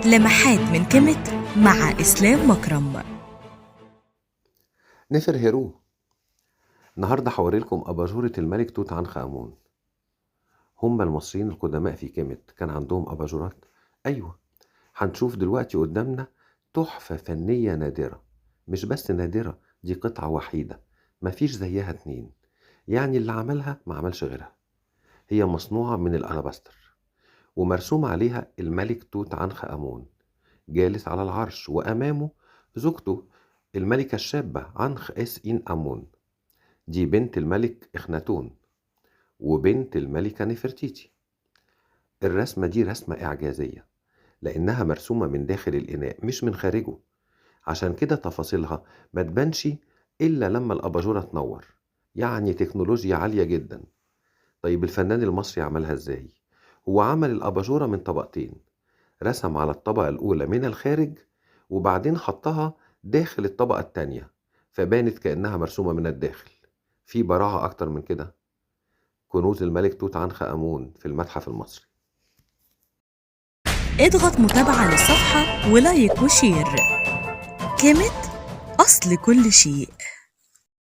لمحات من كيميت مع إسلام مكرم. نفر هيرو. النهاردة هوريلكم أباجورة الملك توت عنخ آمون. هم المصريين القدماء في كيميت كان عندهم أباجورات؟ أيوة، هنشوف دلوقتي قدامنا تحفة فنية نادرة. مش بس نادرة، دي قطعة وحيدة مفيش زيها اتنين، يعني اللي عملها ما عملش غيرها. هي مصنوعة من الألاباستر ومرسوم عليها الملك توت عنخ آمون جالس على العرش، وأمامه زوجته الملكة الشابة عنخ إس إن آمون، دي بنت الملك إخناتون وبنت الملكة نفرتيتي. الرسمة دي رسمة إعجازية لأنها مرسومة من داخل الإناء مش من خارجه، عشان كده تفاصيلها ما تبانش إلا لما الأباجورة تنور، يعني تكنولوجيا عالية جدا. طيب الفنان المصري عملها إزاي؟ هو عمل الأباجورة من طبقتين، رسم على الطبقة الأولى من الخارج وبعدين حطها داخل الطبقة التانية، فبانت كأنها مرسومة من الداخل. في براعة أكتر من كده؟ كنوز الملك توت عنخ آمون في المتحف المصري. اضغط متابعة للصفحة ولايك وشير. كيميت، أصل كل شيء.